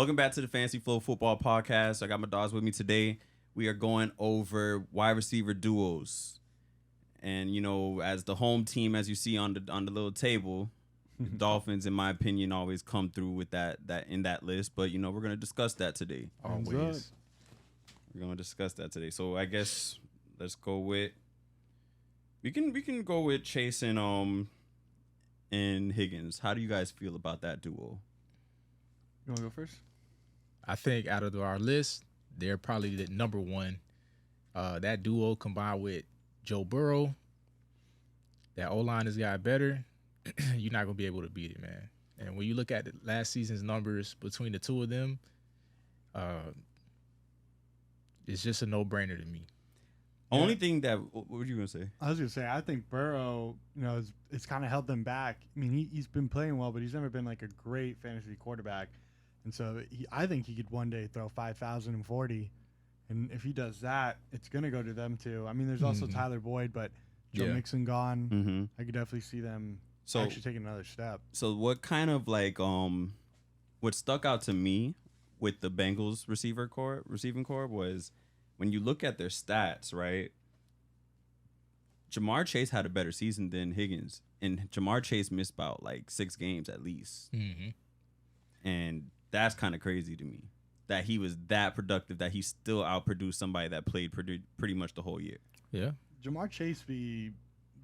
Welcome back to the FantasyFlo Football Podcast. I got my dogs with me today. We are going over wide receiver duos. And, you know, as the home team, as you see on the little table, the Dolphins, in my opinion, always come through with that in that list. But, you know, we're going to discuss that today. Always. We're going to discuss that today. So I guess let's go with we can go with Chase and Higgins. How do you guys feel about that duo? You want to go first? I think out of our list, they're probably the number one. That duo combined with Joe Burrow, that O-line has got better. You're not going to be able to beat it, man. And when you look at the last season's numbers between the two of them, it's just a no-brainer to me. Only thing that what were you gonna say? I was gonna say I think Burrow, it's kind of held them back. I mean, he's been playing well, but he's never been like a great fantasy quarterback, and so I think he could one day throw 5,040, and if he does that, it's gonna go to them too. I mean, there's also Tyler Boyd, but Joe Mixon gone. Mm-hmm. I could definitely see them actually taking another step. So what kind of like what stuck out to me with the Bengals receiving core was when you look at their stats, right? Jamar Chase had a better season than Higgins, and Jamar Chase missed about like 6 games at least. Mm-hmm. And that's kind of crazy to me that he was that productive that he still outproduced somebody that played pretty much the whole year. Yeah. Jamar Chase be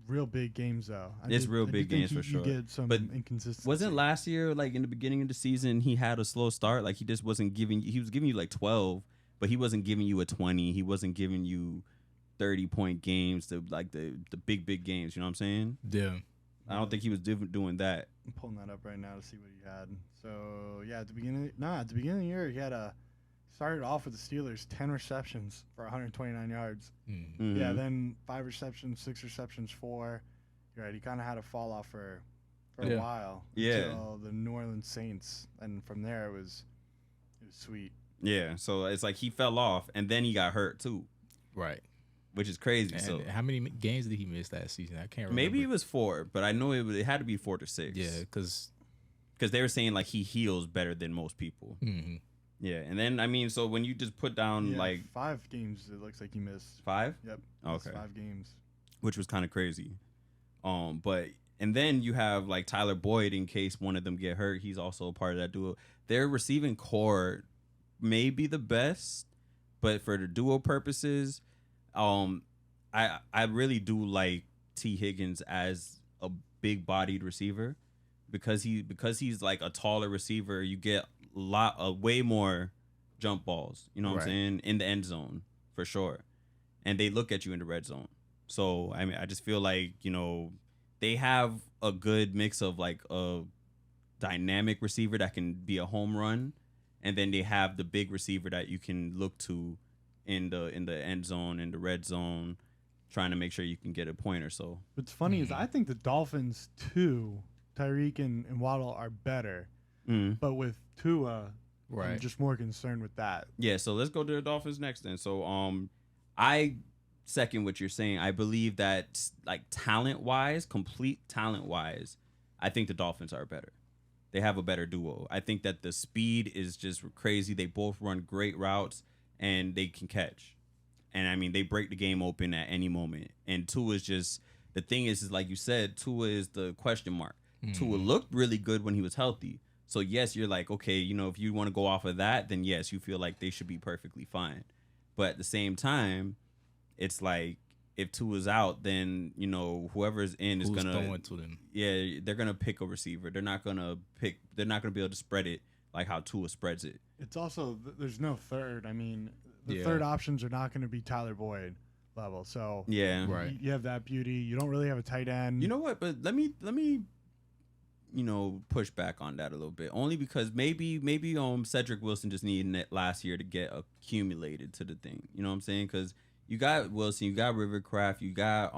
real big games though. It's real big games for sure. You get some inconsistency. Wasn't last year like in the beginning of the season he had a slow start? Like he just wasn't giving. He was giving you like 12, but he wasn't giving you a 20. He wasn't giving you 30-point games to like the big games. You know what I'm saying? Yeah. I don't think he was doing that. I'm pulling that up right now to see what he had. So yeah, at the beginning of the year, he had started off with the Steelers 10 receptions for 129 yards. Mm-hmm. Yeah, then 5 receptions, 6 receptions, 4. You're right. He kind of had a fall off for a while. Yeah. Until the New Orleans Saints, and from there it was sweet. Yeah. So it's like he fell off, and then he got hurt too. Right. Which is crazy. And so how many games did he miss that season? I can't remember. Maybe it was 4, but I know it had to be 4 to 6. Yeah, because they were saying like he heals better than most people. Mm-hmm. Yeah, and then I mean, so when you just put down like 5 games, it looks like he missed 5. Yep. Okay. 5 games, which was kind of crazy. But and then you have like Tyler Boyd in case one of them get hurt. He's also a part of that duo. Their receiving core may be the best, but for the duo purposes, I really do like T. Higgins as a big-bodied receiver because he's like a taller receiver. You get way more jump balls. You know what I'm saying, in the end zone for sure, and they look at you in the red zone. So I mean, I just feel like they have a good mix of like a dynamic receiver that can be a home run, and then they have the big receiver that you can look to in the end zone, in the red zone, trying to make sure you can get a point or so. What's funny is I think the Dolphins too, Tyreek and Waddle are better, but with Tua, I'm just more concerned with that. Yeah, so let's go to the Dolphins next then. So I second what you're saying. I believe that like complete talent wise, I think the Dolphins are better. They have a better duo. I think that the speed is just crazy. They both run great routes and they can catch. And I mean, they break the game open at any moment. And Tua is just, the thing is like you said, Tua is the question mark. Tua looked really good when he was healthy. So yes, you're like, okay, if you want to go off of that, then yes, you feel like they should be perfectly fine. But at the same time, it's like if Tua's out, then whoever's in is gonna going to them. Yeah, they're gonna pick a receiver. They're not gonna be able to spread it like how Tua spreads it. It's also there's no third. I mean, the third options are not going to be Tyler Boyd level. So yeah, you have that beauty. You don't really have a tight end. You know what? But let me push back on that a little bit. Only because maybe Cedric Wilson just needed it last year to get accumulated to the thing. You know what I'm saying? Because you got Wilson, you got Rivercraft, you got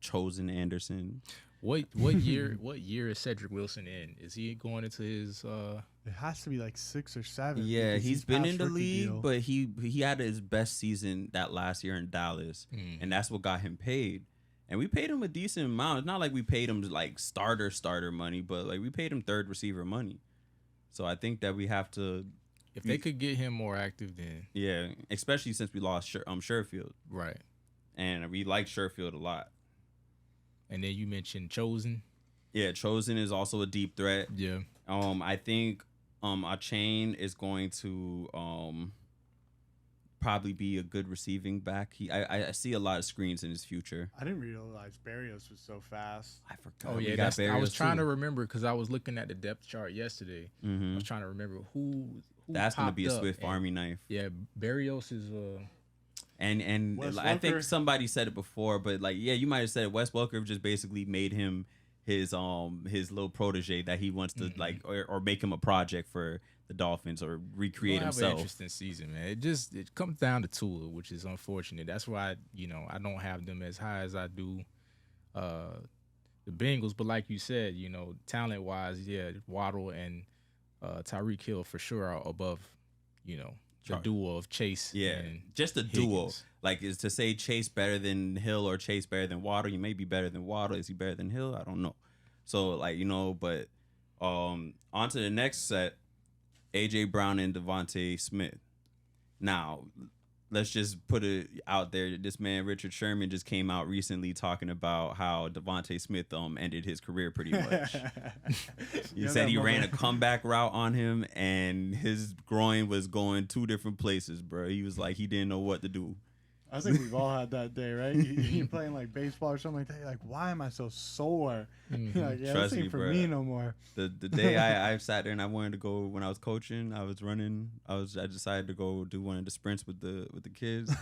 Chosen Anderson. What year is Cedric Wilson in? Is he going into his It has to be like 6 or 7. Yeah, he's been in the league, deal. but he had his best season that last year in Dallas, and that's what got him paid. And we paid him a decent amount. It's not like we paid him like starter money, but like we paid him third receiver money. So I think that we have to If they could get him more active, then Yeah, especially since we lost Sherfield, right. and we like Sherfield a lot. And then you mentioned Chosen. Yeah, Chosen is also a deep threat. Yeah. I think Achane is going to probably be a good receiving back. I see a lot of screens in his future. I didn't realize Barrios was so fast. I forgot. Oh we yeah, got I was Barrios, trying too. to remember because I was looking at the depth chart yesterday. I Mhm. was trying to remember who That's going to popped be a up, Swift and Army knife. Yeah, Barrios is And Wes I think Welker. somebody said it before, but like, yeah, you might have said it. Wes Welker just basically made him his little protege that he wants to like or make him a project for the Dolphins or recreate have an himself. interesting season, man. It comes down to Tua, which is unfortunate. That's why I don't have them as high as I do the Bengals. But like you said, talent wise, yeah, Waddle and Tyreek Hill for sure are above, the duo of Chase. Yeah, and just a duo. Higgins. Like, is to say Chase better than Hill or Chase better than Waddle. He may be better than Waddle. Is he better than Hill? I don't know. So like but on to the next set. AJ Brown and Devontae Smith. Now, let's just put it out there. This man Richard Sherman just came out recently talking about how Devontae Smith ended his career pretty much. He said he ran a comeback route on him and his groin was going 2 different places, bro. He was like he didn't know what to do. I think we've all had that day, right? You're playing like baseball or something like that. You're like, why am I so sore? You're like, yeah, Trust this me, ain't for bro. me no more. The day I sat there and I wanted to go when I was coaching, I was running. I decided to go do one of the sprints with the kids,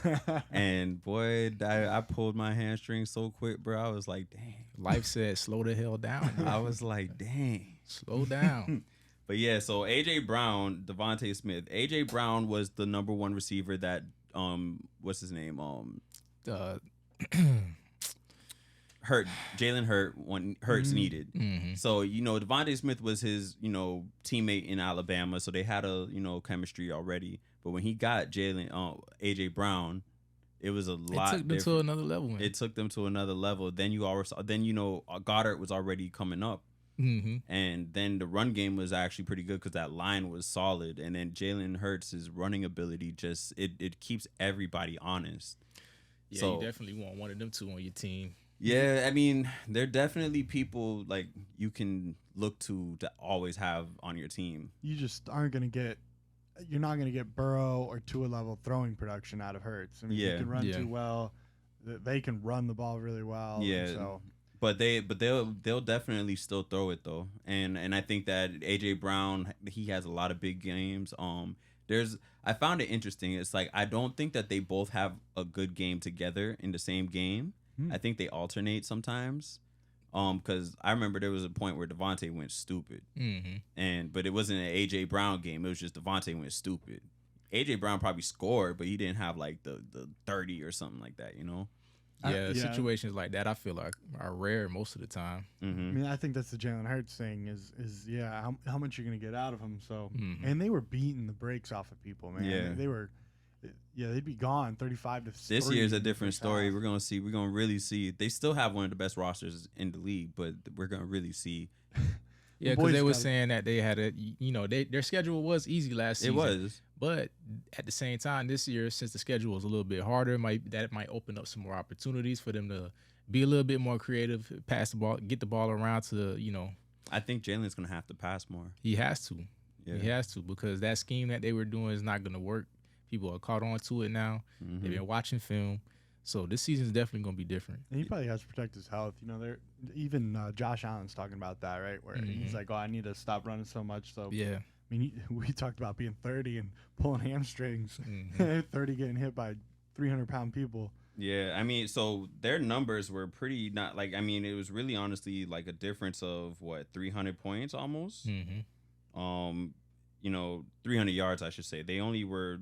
and boy, I pulled my hamstring so quick, bro. I was like, dang. Life said, slow the hell down. Bro. I was like, dang. Slow down. But yeah, so AJ Brown, Devontae Smith. AJ Brown was the number 1 receiver that what's his name? Jalen Hurt when Hurts needed. Mhm. So, Devontae Smith was his, teammate in Alabama, so they had a, chemistry already. But when he got AJ Brown, it was a lot. It took them to another level. Man. It took them to another level. Then Goddard was already coming up. Mm-hmm. And then the run game was actually pretty good because that line was solid. And then Jalen Hurts' running ability just it keeps everybody honest. Yeah, so, you definitely want one of them two on your team. Yeah, I mean, they're definitely people like you can look to always have on your team. You just aren't gonna get. You're not gonna get Burrow or Tua level throwing production out of Hurts. I mean, Yeah. he can run Yeah. too well. They can run the ball really well. Yeah. So But they'll definitely still throw it though, and I think that AJ Brown, he has a lot of big games. I found it interesting. It's like I don't think that they both have a good game together in the same game. I think they alternate sometimes. Because I remember there was a point where Devontae went stupid, but it wasn't an AJ Brown game. It was just Devontae went stupid. AJ Brown probably scored, but he didn't have like the 30 or something like that. Yeah, situations like that I feel like are rare most of the time. I mean, I think that's the Jalen Hurts thing is how much you're gonna get out of him. So and they were beating the brakes off of people, man. Yeah. They were. Yeah, they'd be gone 35 to 3. This year's a different story. We're gonna really see. They still have one of the best rosters in the league, but we're gonna really see. Yeah, because they were saying that they had their schedule was easy last season. It was, but at the same time, this year since the schedule was a little bit harder, that might open up some more opportunities for them to be a little bit more creative, pass the ball, get the ball around to I think Jalen's gonna have to pass more. He has to. Yeah. He has to because that scheme that they were doing is not gonna work. People are caught on to it now. They've been watching film. So this season is definitely going to be different. And he probably has to protect his health. Even Josh Allen's talking about that, right? Where he's like, "Oh, I need to stop running so much." So yeah, I mean, we talked about being 30 and pulling hamstrings. 30 getting hit by 300-pound people. Yeah, I mean, so their numbers were pretty not like. I mean, it was really honestly like a difference of 300 points almost. 300 yards, I should say. They only were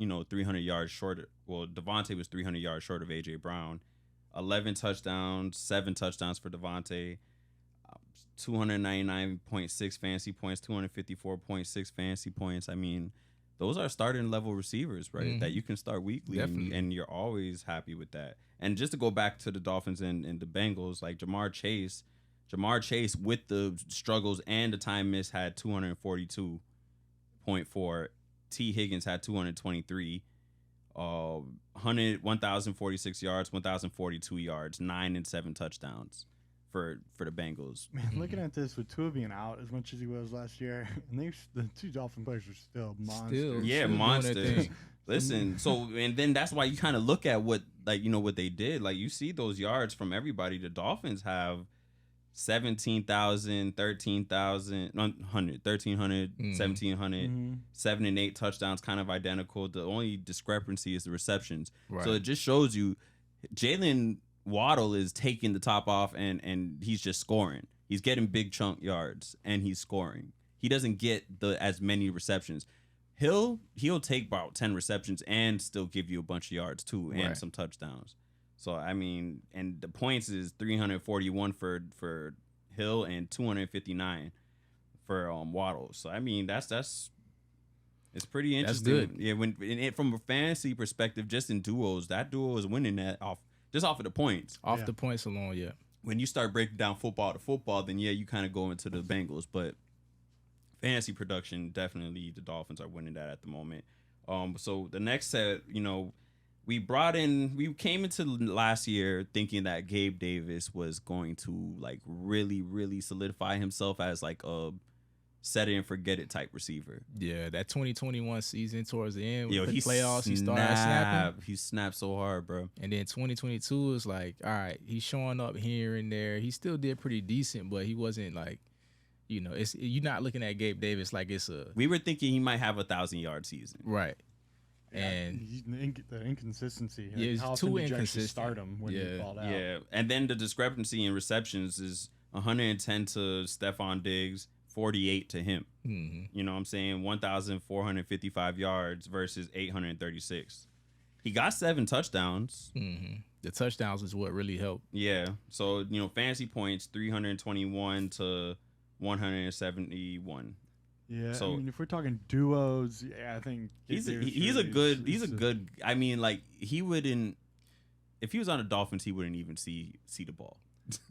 300 yards short. Well, Devontae was 300 yards short of AJ Brown. 11 touchdowns, 7 touchdowns for Devontae. 299.6 fantasy points, 254.6 fantasy points. I mean, those are starting level receivers, right? That you can start weekly, and you're always happy with that. And just to go back to the Dolphins and the Bengals, like Jamar Chase with the struggles and the time miss had 242.4 T. Higgins had 223, 1,046 yards, 1,042 yards, 9 and 7 touchdowns for the Bengals. Man, looking at this with Tua being out as much as he was last year, and the two Dolphin players are still monsters. Yeah, doing their monsters. thing. Listen, so and then that's why you kind of look at what what they did. Like you see those yards from everybody. The Dolphins have 17,000, 13,000, 1,300, 1,700, 7 and 8 touchdowns, kind of identical. The only discrepancy is the receptions. Right. So it just shows you Jalen Waddle is taking the top off and he's just scoring. He's getting big chunk yards and he's scoring. He doesn't get as many receptions. He'll take about 10 receptions and still give you a bunch of yards too and some touchdowns. So I mean, and the points is 341 for Hill and 259 for Waddle. So I mean, that's it's pretty interesting. That's good. Yeah, from a fantasy perspective, just in duos, that duo is winning that off of the points. Off the points alone, yeah. When you start breaking down football to football, then yeah, you kind of go into the Bengals, but fantasy production, definitely the Dolphins are winning that at the moment. So the next set, we came into last year thinking that Gabe Davis was going to like really, really solidify himself as like a set it and forget it type receiver. Yeah, that 2021 season towards the end, with the he playoffs, he started snapping. He snapped so hard, bro. And then 2022 is like, all right, he's showing up here and there. He still did pretty decent, but he wasn't like, you're not looking at Gabe Davis like it's a. We were thinking he might have a 1,000-yard season. Right. Yeah, And the inconsistency. Yeah, it's how often too did you actually inconsistent. start him when he balled out? Yeah, and then the discrepancy in receptions is 110 to Stephon Diggs, 48 to him. mm-hmm. You know what I'm saying? 1,455 yards versus 836. He got 7 touchdowns. Mm-hmm. The touchdowns is what really helped. Yeah. So, fantasy points 321 to 171. Yeah. So- I mean, if we're talking duos, I think He's a Davis good. I mean, like he wouldn't. If he was on the Dolphins, he wouldn't even see the ball.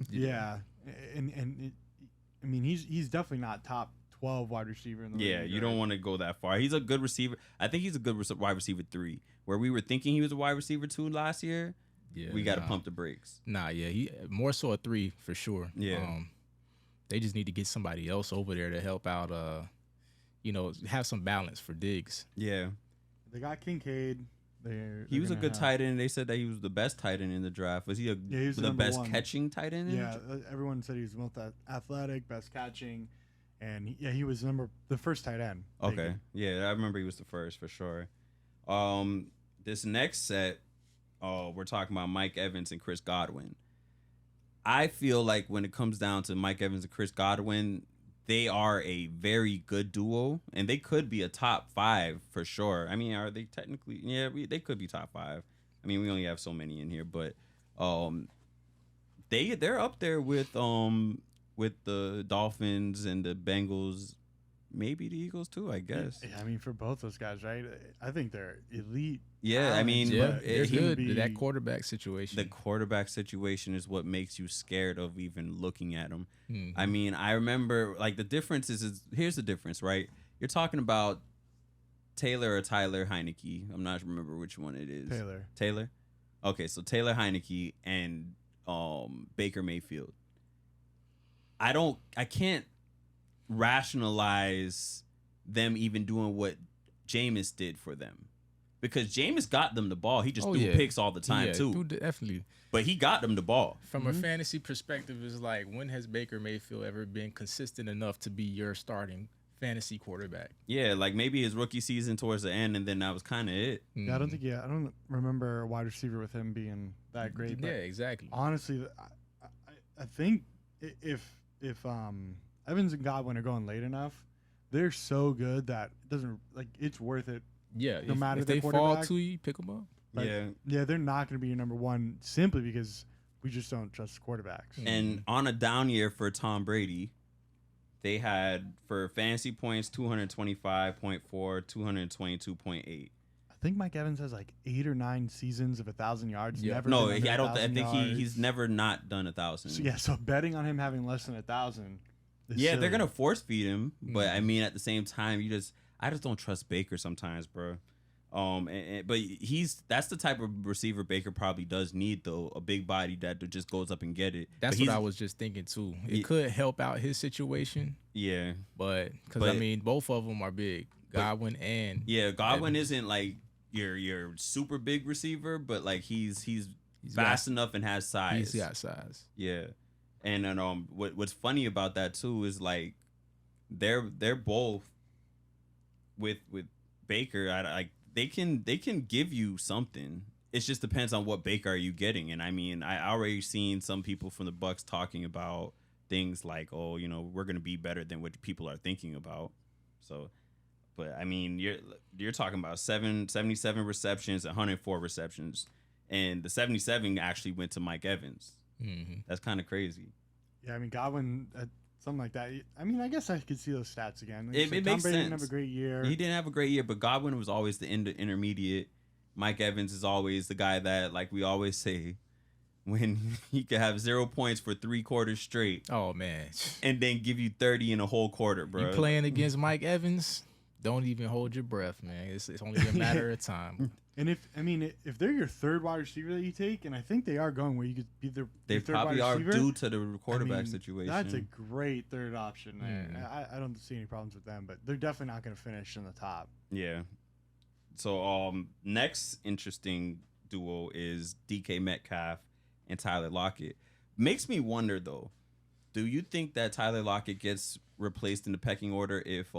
Yeah, I mean, he's definitely not top 12 wide receiver in the Yeah, league. you don't want to go that far. He's a good receiver. I think he's a good wide receiver 3. Where we were thinking he was a wide receiver 2 last year, Yeah, we got to pump the brakes. Nah, yeah, he more so a 3 for sure. Yeah. They just need to get somebody else over there to help out. Have some balance for Diggs. Yeah, They got Kincaid. he was a good tight end. They said that he was the best tight end in the draft. Was he he was the number best 1. catching tight end? Yeah, everyone said he was the most athletic, best catching, and he was the first tight end. Okay. taken. Yeah, I remember he was the first for sure. This next set, we're talking about Mike Evans and Chris Godwin. I feel like when it comes down to Mike Evans and Chris Godwin, they are a very good duo, and they could be a top 5 for sure. I mean, are they technically? Yeah, they could be top 5. I mean, we only have so many in here, but they're up there with the Dolphins and the Bengals, maybe the Eagles too, I guess. Yeah, I mean, for both those guys, right? I think they're elite. Yeah, I mean, Yeah, but they're he- good. be- That quarterback situation. the quarterback situation is what makes you scared of even looking at him. Mhm. I mean, I remember like the difference is here's the difference, right? You're talking about Taylor or Tyler Heineke. I'm not remember which one it is. Taylor. Okay, so Taylor Heineke and Baker Mayfield. I can't rationalize them even doing what Jameis did for them. Because Jameis got them the ball. He just threw picks all the time too. Definitely. But he got them the ball. From a fantasy perspective, it's like, when has Baker Mayfield ever been consistent enough to be your starting fantasy quarterback? Yeah, like maybe his rookie season towards the end, and then that was kind of it. Yeah, I don't remember a wide receiver with him being that great. Yeah, But exactly. honestly, I think if Evans and Godwin are going late enough, they're so good that it doesn't it's worth it. Yeah, no matter if the they fall quarterback. to you, pick them up. But yeah, they're not going to be your number 1 simply because we just don't trust quarterbacks. And on a down year for Tom Brady, they had for fantasy points 225.4, 222.8. I think Mike Evans has like 8 or 9 seasons of 1,000 yards. Yeah. Never No, been under I don't. I 1,000 think yards. he's never not done 1,000. So betting on him having less than 1,000. Yeah, they're gonna force feed him, but I mean, at the same time, I just don't trust Baker sometimes, bro. But that's the type of receiver Baker probably does need, though, a big body that just goes up and get it. That's but what I was just thinking too. It Ye- could help out his situation, Yeah, but because I mean, both of them are big, Godwin and Godwin Evans. isn't like your super big receiver, but like he's fast enough and has size. He's got size. Yeah, and then what's funny about that too is like they're both with Baker. They can give you something. It just depends on what Baker are you getting. And I mean, I already seen some people from the Bucks talking about things like, oh, you know, we're gonna be better than what people are thinking about. So, but I mean, you're talking about 77 receptions, 104 receptions, and the 77 actually went to Mike Evans. Mm-hmm. That's kind of crazy. Yeah, I mean Godwin, something like that. I mean, I guess I could see those stats again. It Tom makes Brady sense. didn't have a great year. He didn't have a great year, but Godwin was always the intermediate. Mike Evans is always the guy that, like we always say, when he could have 0 points for 3 quarters straight. Oh man, and then give you 30 in a whole quarter, bro. You playing against Mike Evans? Don't even hold your breath, man. It's only a matter of time. And if they're your third wide receiver that you take, and I think they are going where you could be their they third probably wide are receiver, due to the quarterback situation. That's a great third option. Mm. I don't see any problems with them, but they're definitely not going to finish in the top. Yeah. So next interesting duo is DK Metcalf and Tyler Lockett. Makes me wonder though, do you think that Tyler Lockett gets replaced in the pecking order if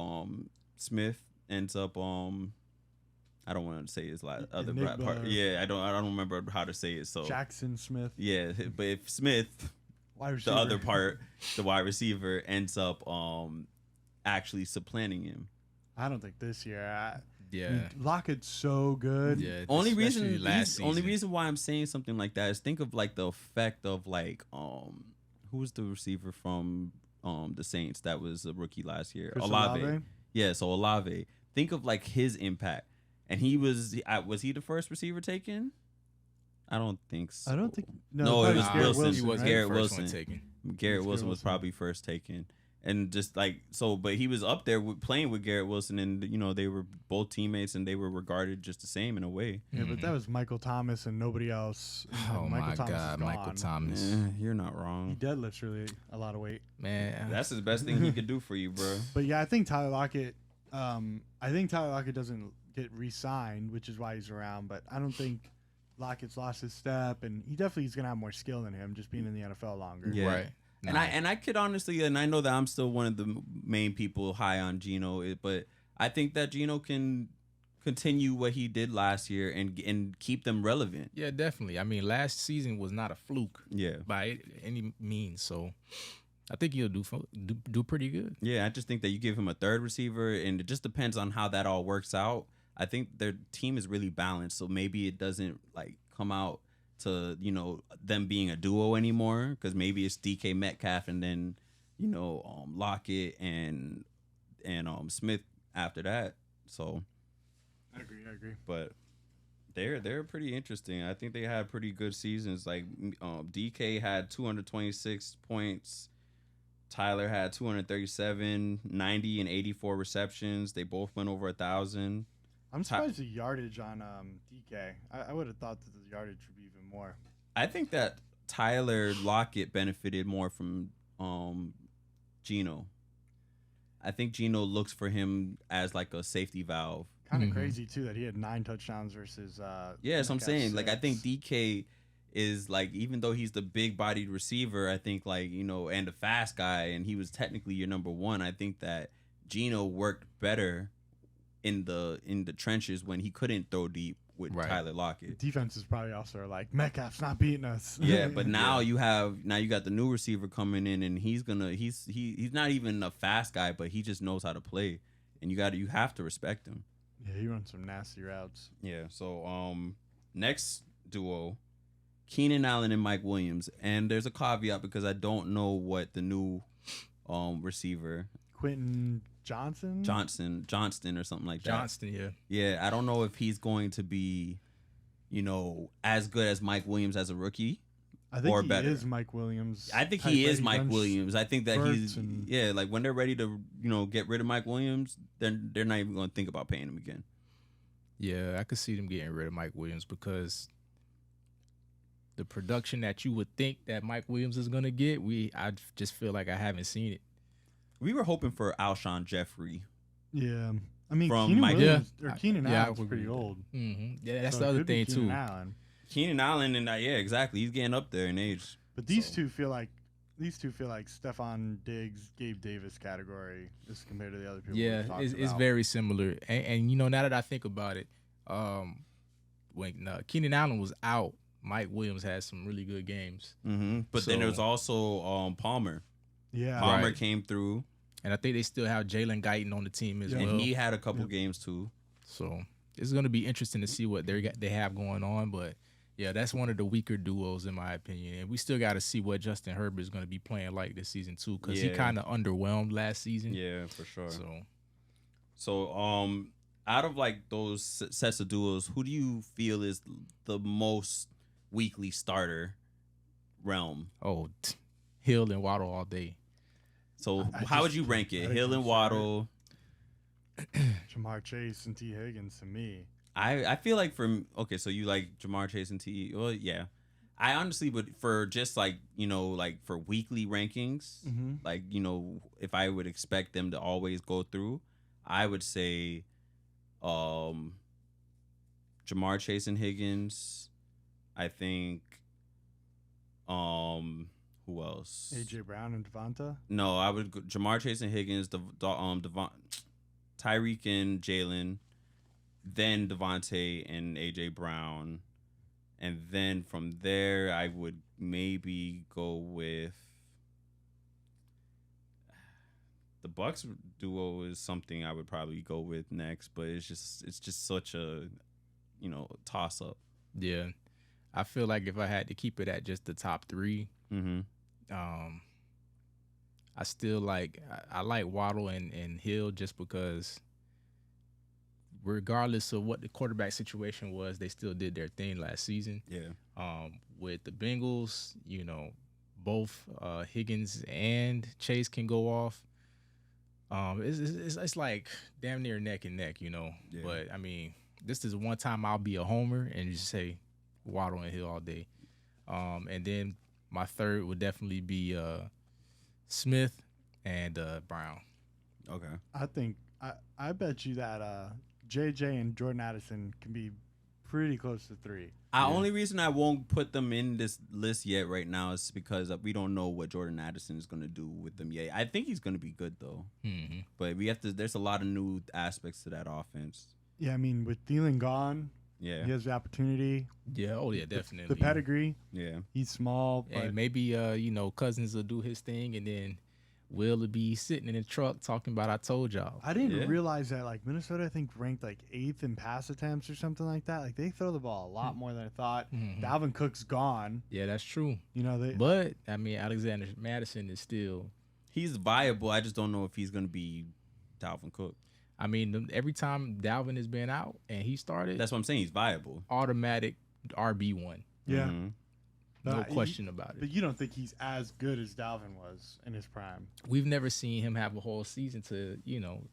Smith ends up I don't want to say his other part. Yeah, I don't remember how to say it. So Jackson Smith. Yeah, but if Smith, the other part, the wide receiver, ends up actually supplanting him. I don't think this year. Yeah, I mean, Lockett's so good. Yeah, only reason why I'm saying something like that is think of like the effect of like who's the receiver from the Saints that was a rookie last year? Olave. Yeah, so Olave. Think of like his impact. And he was he the first receiver taken? I don't think so. I don't think no, it was Wilson. He was Garrett right? Wilson. Garrett Wilson was probably first taken. And just like so, but he was up there playing with Garrett Wilson, and you know they were both teammates, and they were regarded just the same in a way. Yeah, but that was Michael Thomas and nobody else. Oh my God, Michael Thomas! You're not wrong. He deadlifts really a lot of weight, man. That's the best thing he could do for you, bro. But yeah, I think Tyler Lockett. Doesn't get re-signed, which is why he's around. But I don't think Lockett's lost his step, and he definitely is gonna have more skill than him, just being in the NFL longer. Yeah. Right. And I could honestly, and I know that I'm still one of the main people high on Geno, but I think that Geno can continue what he did last year and keep them relevant. Yeah, definitely. I mean, last season was not a fluke. Yeah. By any means. So I think he'll do pretty good. Yeah, I just think that you give him a third receiver, and it just depends on how that all works out. I think their team is really balanced, so maybe it doesn't like come out to, you know, them being a duo anymore, because maybe it's DK Metcalf and then, you know, Lockett and Smith after that. So I agree. But they're pretty interesting. I think they had pretty good seasons. Like DK had 226 points. Tyler had 237, 90, and 84 receptions. They both went over 1,000. I'm surprised the yardage on DK. I would have thought that the yardage would be even more. I think that Tyler Lockett benefited more from Geno. I think Geno looks for him as like a safety valve. Kind of crazy too that he had 9 touchdowns versus. Yeah, that's what I'm saying. 6. Like I think DK is like, even though he's the big-bodied receiver, I think like, you know, and a fast guy, and he was technically your number one. I think that Geno worked better in the trenches when he couldn't throw deep with Tyler Lockett. Defenses probably also are like, Metcalf's not beating us. Yeah, but now you got the new receiver coming in, and he's not even a fast guy, but he just knows how to play, and you have to respect him. Yeah, he runs some nasty routes. Yeah. So next duo, Keenan Allen and Mike Williams, and there's a caveat because I don't know what the new receiver Quentin Johnston or something like that. Johnston, yeah. Yeah, I don't know if he's going to be, you know, as good as Mike Williams as a rookie. I think or he better. is Mike Williams. I think type, he right? is Mike runs Williams. I think that he's verts and- like when they're ready to get rid of Mike Williams, then they're not even going to think about paying him again. Yeah, I could see them getting rid of Mike Williams because the production that you would think that Mike Williams is gonna get, I just feel like I haven't seen it. We were hoping for Alshon Jeffrey. Yeah. I mean, From Keenan Mike- Williams, Yeah. or Keenan Yeah, I Allen's would pretty agree with old. Yeah, that's So the it other could be thing Keenan too. Allen. Keenan Allen and yeah, exactly. He's getting up there in age. But these So- two feel like Stephon Diggs, Gabe Davis category as compared to the other people. Yeah, we've talked it's about. very similar. And now that I think about it, when Keenan Allen was out, Mike Williams had some really good games. Mm-hmm. But then So- there was also Palmer. Yeah. Palmer Right. came through, And I think they still have Jalen Guyton on the team as Yeah. well. and he had a couple Yep. games too. So it's going to be interesting to see what they have going on. But yeah, that's one of the weaker duos in my opinion. And we still got to see what Justin Herbert is going to be playing like this season too, because he Yeah. kind of underwhelmed last season. Yeah, for sure. So Out of like those sets of duos, who do you feel is the most weekly starter realm? Hill and Waddle all day. So I how would just you think rank it? that Hill and comes Waddle. Jamar Chase and T. Higgins to me. I feel like so you like Jamar Chase and T. Well, yeah. I honestly would, for just like for weekly rankings, Mm-hmm. like if I would expect them to always go through, I would say Jamar Chase and Higgins. I think who else? AJ Brown and Devonta. No, I would go Jamar Chase and Higgins, Tyreek and Jalen, then Devontae and AJ Brown, and then from there I would maybe go with the Bucks duo is something I would probably go with next, but it's just such a toss up. Yeah, I feel like if I had to keep it at just the top three, Mm-hmm. I still like I like Waddle and Hill just because regardless of what the quarterback situation was, they still did their thing last season. Yeah. With the Bengals, both Higgins and Chase can go off. It's like damn near neck and neck, Yeah. But I mean, this is one time I'll be a homer and just say Waddle and Hill all day. And then my third would definitely be Smith and Brown. Okay. I think I bet you that JJ and Jordan Addison can be pretty close to 3. The only reason I won't put them in this list yet right now is because we don't know what Jordan Addison is going to do with them yet. I think he's going to be good though, Mm-hmm. but there's a lot of new aspects to that offense. Yeah, I mean with Thielen gone, Yeah. he has the opportunity. Yeah, definitely. The pedigree. Yeah. He's small, but And maybe Cousins will do his thing, and then Will be sitting in the truck talking about I told y'all. I didn't Yeah. realize that like Minnesota I think ranked like 8th in pass attempts or something like that. Like they throw the ball a lot more than I thought. Mhm. Dalvin Cook's gone. Yeah, that's true. They But I mean, Alexander Madison is still. He's viable. I just don't know if he's going to be Dalvin Cook. I mean, every time Dalvin has been out and he started, That's what I'm saying. He's viable. automatic RB1. yeah. Mhm. No But question about it. But you don't think he's as good as Dalvin was in his prime? We've never seen him have a whole season to,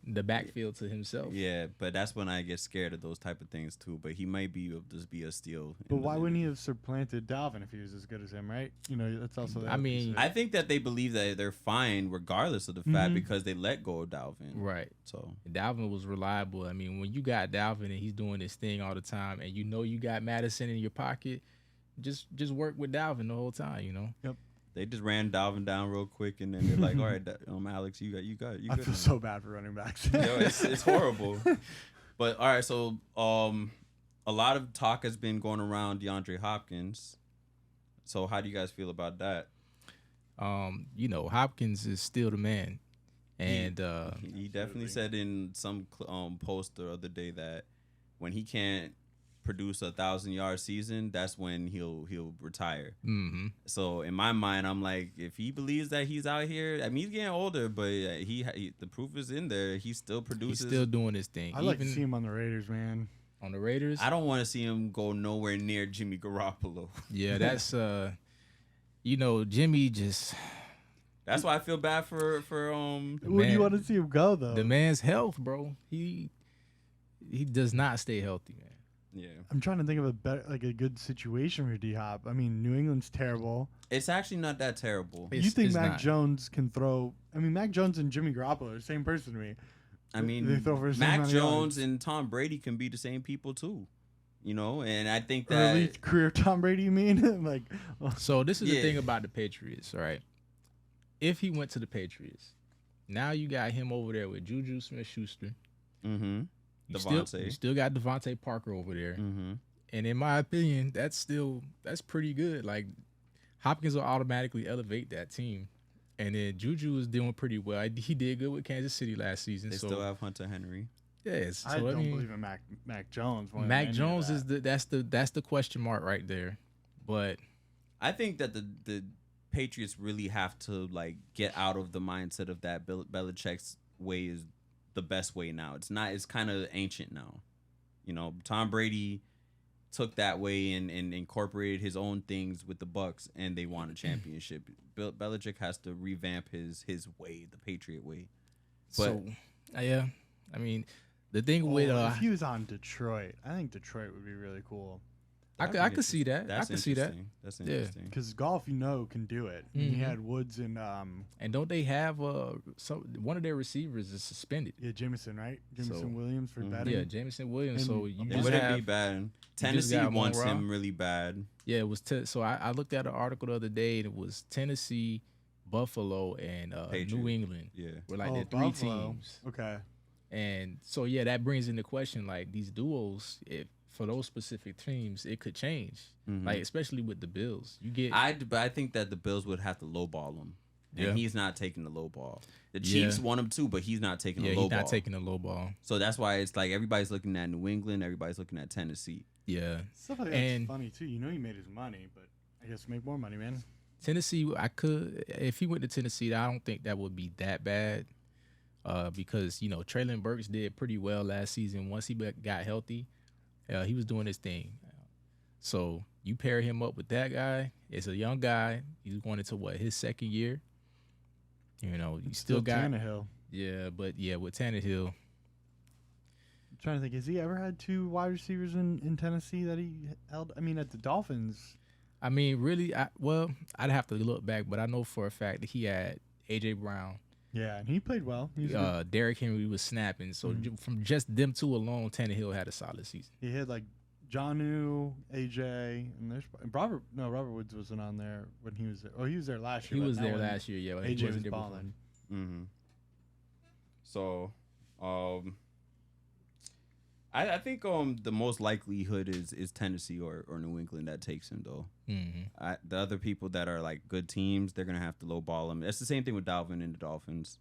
the backfield to himself. Yeah, but that's when I get scared of those type of things too. But he might just be a steal. But why wouldn't he have supplanted Dalvin if he was as good as him, right? That's also. the I other mean, piece of it. I think that they believe that they're fine regardless of the fact Mhm. because they let go of Dalvin. Right. So Dalvin was reliable. I mean, when you got Dalvin and he's doing this thing all the time, and you got Madison in your pocket, just work with Dalvin the whole time. they just ran Dalvin down real quick, and then they're like, "All right, Alex, you got. I feel so bad for running backs. Yo, it's horrible." But all right, so a lot of talk has been going around DeAndre Hopkins. So how do you guys feel about that? Hopkins is still the man, and He definitely said in some post the other day that when he can't produce 1,000-yard season, that's when he'll retire. mhm. So in my mind, I'm like, if he believes that he's out here, I mean, he's getting older, but the proof is in there. He still produces. He's still doing his thing. I like to Even see him on the Raiders, man. on the Raiders. I don't want to see him go nowhere near Jimmy Garoppolo. Yeah, that's Jimmy just That's why I feel bad for Where do man- you want to see him go though? the man's health, bro. He does not stay healthy, man. yeah. I'm trying to think of a good situation for D Hop. I mean, New England's terrible. It's actually not that terrible. It's- You think it's Mac not. Jones can throw? I mean, Mac Jones and Jimmy Garoppolo are the same person to me. I mean, They throw for the same Mac amount of Jones yards. and Tom Brady can be the same people too. And I think Early that career Tom Brady, you mean? Like, So this is Yeah. the thing about the Patriots, right? If he went to the Patriots, now you got him over there with Juju Smith-Schuster. mm-hmm. You still, Devontae. you still got Devontae Parker over there. Mm-hmm. And in my opinion, that's pretty good. Like Hopkins will automatically elevate that team. And then Juju is doing pretty well. He did good with Kansas City last season. They so still have Hunter Henry. yes, so I don't mean, believe in Mac Jones. more than Mac any of Jones that. is that's the question mark right there. But I think that the Patriots really have to like get out of the mindset of that Belichick's way is the best way now. It's kind of ancient now. Tom Brady took that way and incorporated his own things with the Bucks, and they won a championship. Belichick has to revamp his way, the Patriot way. But yeah, I mean, the thing with if he was on Detroit, I think Detroit would be really cool. I could see that. That's I could see that. interesting. That's Yeah. interesting. Because golf, can do it. And Mhm. he had Woods and And don't they have one of their receivers is suspended? Jameson, right? Jameson So- Williams for Mhm. betting. Yeah, Jameson Williams. And- So you It It just wouldn't have be bad. just Tennessee got wants Monroe. him really bad. yeah. It was so I looked at an article the other day and it was Tennessee, Buffalo, and New Patriots. England Yeah. were like Oh, the three Buffalo. teams. Okay. And so yeah, that brings into question like these duos. If for those specific teams, it could change. Mhm. Like especially with the Bills, you get But I think that the Bills would have to lowball him. And Yeah. he's not taking the low ball. The Chiefs Yeah. want him too, but he's not taking yeah, the low he's ball. not taking the low ball. So that's why it's like everybody's looking at New England, everybody's looking at Tennessee. Yeah, Stuff like that's And- funny too. He made his money, but I guess make more money, man. Tennessee. If he went to Tennessee, I don't think that would be that bad. Because Traylon Burks did pretty well last season. Once he got healthy, he was doing his thing. So you pair him up with that guy. It's a young guy. He's going into his second year. You still got Tannehill. but with Tannehill, I'm trying to think, has he ever had two wide receivers in Tennessee that he held? I mean, at the Dolphins. I mean, really, I'd have to look back, but I know for a fact that he had AJ Brown. Yeah, and he played well. He was good. Derrick Henry was snapping. So Mhm. from just them two alone, Tannehill had a solid season. He had like Jonnu, AJ, and there's Robert. No, Robert Woods wasn't on there when he was there. Oh, he was there last year. He but was not there when last year, yeah. He AJ was wasn't there before. balling. Mm-hmm. So, I think the most likelihood is Tennessee or New England that takes him though. Mm-hmm. The other people that are like good teams, they're gonna have to lowball him. It's the same thing with Dalvin and the Dolphins.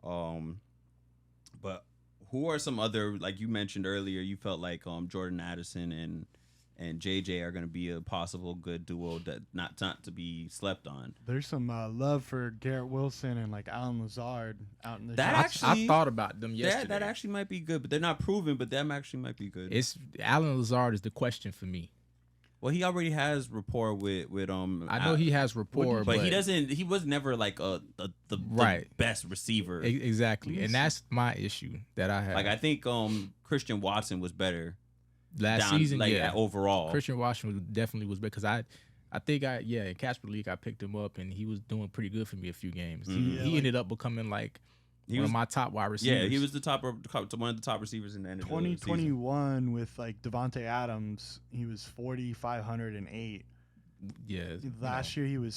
But who are some other, like you mentioned earlier? You felt like Jordan Addison and JJ are gonna be a possible good duo that not to be slept on. There's some love for Garrett Wilson and like Alan Lazard out in the That shop. actually- I thought about them yesterday. That actually might be good, but they're not proven. But them actually might be good. It's Alan Lazard is the question for me. Well, he already has rapport with I know he has rapport, but he doesn't. He was never like the Right. best receiver. Exactly, and that's my issue that I have. Like I think Christian Watson was better last down, season, like yeah. overall. Christian Washington definitely was because I think in Casper League I picked him up and he was doing pretty good for me a few games. Mhm. He ended up becoming like one of my top wide receivers. Yeah, he was one of the top receivers in the end of the season. 2021 with like Devontae Adams, he was 4,508. Yeah. Last year he was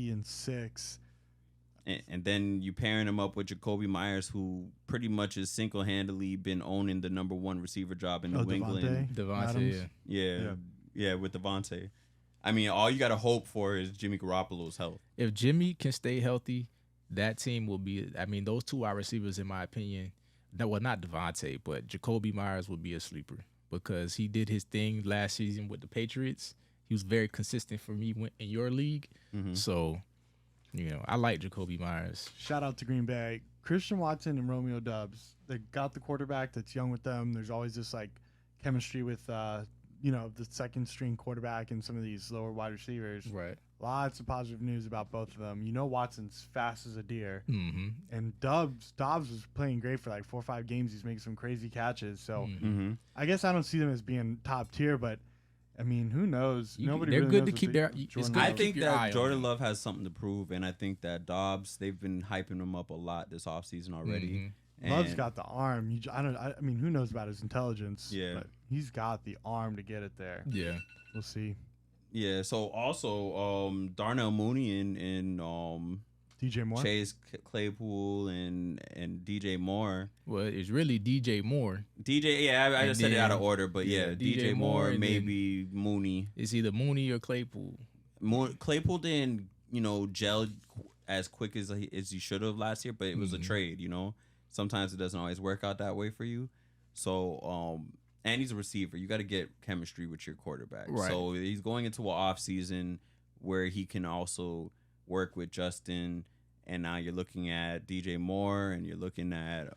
60-6. And then you pairing him up with Jacoby Myers, who pretty much has single-handedly been owning the number one receiver job in New England. Devontae, Adams. yeah. Yeah, with Devontae. I mean, all you got to hope for is Jimmy Garoppolo's health. If Jimmy can stay healthy, that team will be. I mean, those two wide receivers, in my opinion, not Devontae, but Jacoby Myers will be a sleeper because he did his thing last season with the Patriots. He was very consistent for me in your league. Mhm. So, I like Jacoby Myers. Shout out to Green Bay. Christian Watson and Romeo Doubs. They got the quarterback that's young with them. There's always this like chemistry with the second string quarterback and some of these lower wide receivers. Right. Lots of positive news about both of them. You know Watson's fast as a deer. Mm-hmm. And Dobbs was playing great for like 4 or 5 games. He's making some crazy catches. So Mm-hmm. I guess I don't see them as being top tier, but I mean, who knows? Nobody they're really good knows to what keep the- their. It's Jordan good I to Love- keep think your eye that on Jordan them. Love has something to prove, and I think that Dobbs, they've been hyping him up a lot this offseason already. Mhm. Love's And- got the arm. I mean, who knows about his intelligence? Yeah. But he's got the arm to get it there. Yeah. We'll see. Yeah, so also Darnell Mooney and DJ Moore. Chase Claypool and DJ Moore. Well, it's really DJ Moore. DJ, yeah, I And just said it out of then- order, but yeah, yeah, DJ DJ Moore, Moore, and maybe Mooney. It's either Mooney or Claypool. Claypool didn't, gel as quick as he should have last year, but it was a Mhm. trade, Sometimes it doesn't always work out that way for you. So, and he's a receiver. You got to get chemistry with your quarterback. Right. So he's going into an off season where he can also work with Justin. And now you're looking at DJ Moore and you're looking at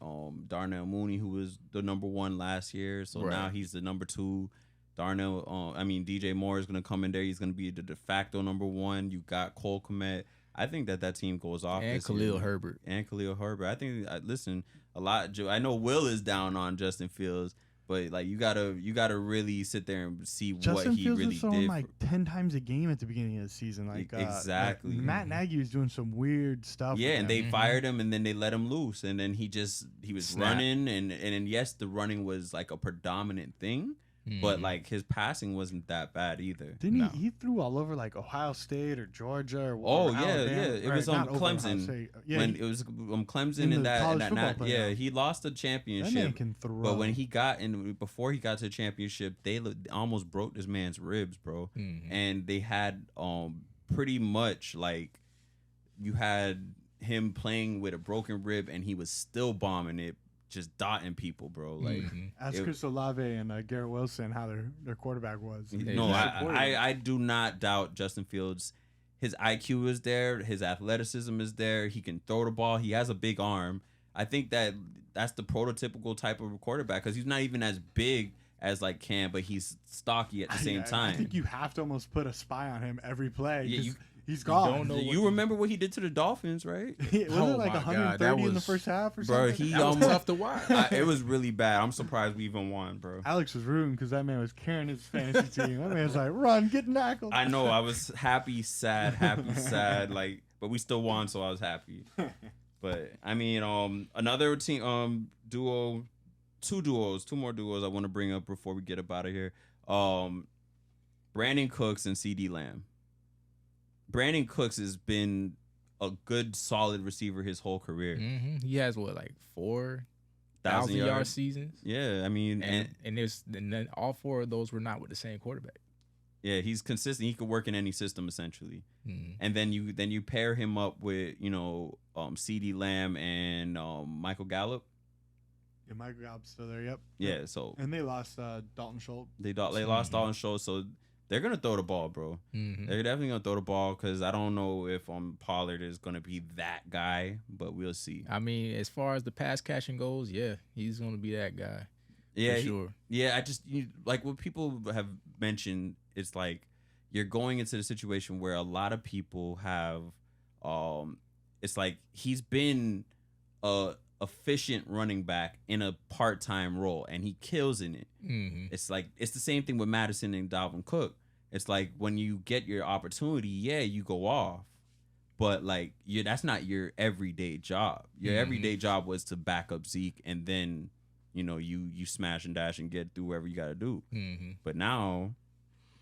Darnell Mooney, who was the number 1 last year. So Right. now he's the number 2. DJ Moore is going to come in there. He's going to be the de facto number 1. You got Cole Kmet. I think that team goes off And this Khalil year. Herbert. And Khalil Herbert. I think, listen, a lot. I know Will is down on Justin Fields, but like you gotta really sit there and see Justin what he Fields really was throwing did. like 10 times a game at the beginning of the season. Like Exactly. Matt Nagy was doing some weird stuff. Yeah, with and him. they fired him, and then they let him loose, and then he was Snap. running, and yes, the running was like a predominant thing, but Mhm. like his passing wasn't that bad either. Didn't No. he threw all over like Ohio State or Georgia or Oh, or yeah, Alabama, yeah. It or was not over Ohio Clemson. State. Yeah, When it was Clemson in and the that, college and that football yeah, playoff. he lost the that championship. man can throw. But when he got in, before he got to the championship, they almost broke this man's ribs, bro. Mhm. And they had pretty much like you had him playing with a broken rib, and he was still bombing it, just dotting people, bro. Like, Mhm. ask it- Chris Olave and Garrett Wilson how their quarterback was. no, Exactly. I do not doubt Justin Fields. His IQ is there, his athleticism is there. He can throw the ball. He has a big arm. I think that's the prototypical type of quarterback because he's not even as big as like Cam, but he's stocky at the same time. I think you have to almost put a spy on him every play. Yeah, 'cause you- he's don't gone. know You remember what he did to the Dolphins, right? Wasn't it Oh like my God, 130 that in the was- first half or Bro, something? he That was almost tough to watch. it was really bad. I'm surprised we even won, bro. Alex was rooting because that man was carrying his fantasy team. That man was like, "Run, get tackled." I know. I was happy, sad. Like, but we still won, so I was happy. But I mean, another team, duo, two more duos I want to bring up before we get up out of here. Brandon Cooks and CD Lamb. Brandon Cooks has been a good, solid receiver his whole career. Mhm. He has like 4,000 1,000 yard yards. seasons, Yeah, I mean, and then all 4 of those were not with the same quarterback. yeah, he's consistent. He could work in any system essentially. Mhm. And then you pair him up with CD Lamb and Michael Gallup. Yeah, Michael Gallup's still there. Yep. Yeah, so And they lost Dalton Schultz. they lost Dalton Schultz, so they're gonna throw the ball, bro. Mhm. They're definitely gonna throw the ball because I don't know if Pollard is gonna be that guy, but we'll see. I mean, as far as the pass catching goes, yeah, he's gonna be that guy. Yeah, for sure. I just like what people have mentioned. It's like you're going into the situation where a lot of people have, it's like he's been a efficient running back in a part-time role, and he kills in it. Mm-hmm. It's like it's the same thing with Madison and Dalvin Cook. It's like when you get your opportunity, yeah, you go off, but like that's not your everyday job. Your everyday job was to back up Zeke, and then you smash and dash and get through whatever you got to do. Mm-hmm. But now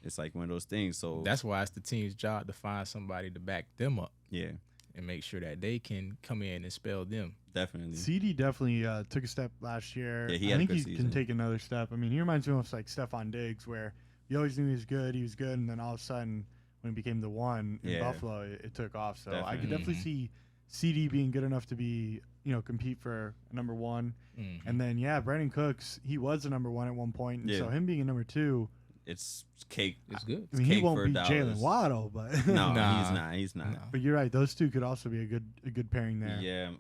it's like one of those things. So That's why it's the team's job to find somebody to back them up yeah, and make sure that they can come in and spell them. definitely. CD definitee took a step last year. Yeah, he I had a think good he season. can take another step. I mean, he reminds me of like Stephon Diggs, where you always knew he was good, and then all of a sudden, when he became the one in Yeah. Buffalo, it took off. So I could Definitely. definitely see CD being good enough to be, compete for number one. Mm-hmm. And then, Brandon Cooks, he was a number one at one point. And Yeah. so him being a number two, It's cake. It's good. I mean, he cake won't for be Dallas. Jalen Waddle, but No, Nah. he's not. No. but you're right. Those two could also be a good pairing there. Yeah.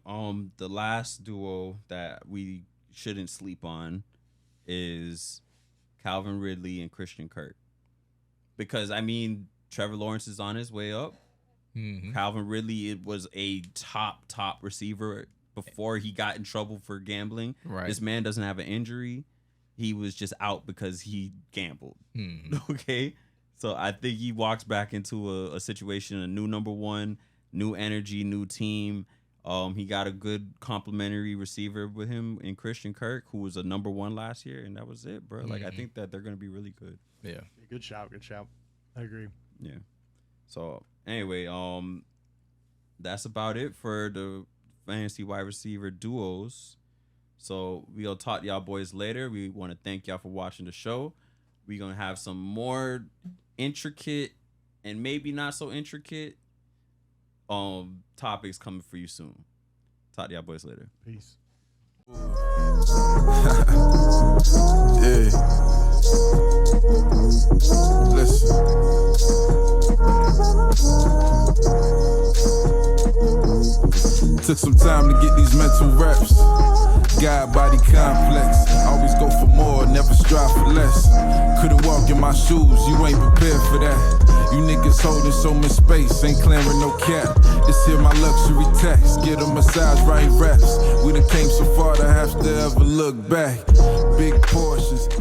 The last duo that we shouldn't sleep on is Calvin Ridley and Christian Kirk. Because I mean, Trevor Lawrence is on his way up. Mm-hmm. Calvin Ridley, it was a top receiver before he got in trouble for gambling. Right. This man doesn't have an injury. He was just out because he gambled. Mm-hmm. Okay. So I think he walks back into a situation, a new number one, new energy, new team. He got a good complimentary receiver with him in Christian Kirk, who was a number one last year, and that was it, bro. Like, I think that they're going to be really good. Yeah. Good shout. I agree. Yeah. So anyway, that's about it for the fantasy wide receiver duos. So we'll talk to y'all boys later. We want to thank y'all for watching the show. We're going to have some more intricate and maybe not so intricate topics coming for you soon. Talk to y'all boys later. Peace. Yeah. Listen. Took some time to get these mental reps. God body complex. Always go for more, never strive for less. Couldn't walk in my shoes, you ain't prepared for that. You niggas holding so much space, ain't clearing no cap. This here my luxury tax, get a massage, right raps. We done came so far to have to ever look back. Big portions.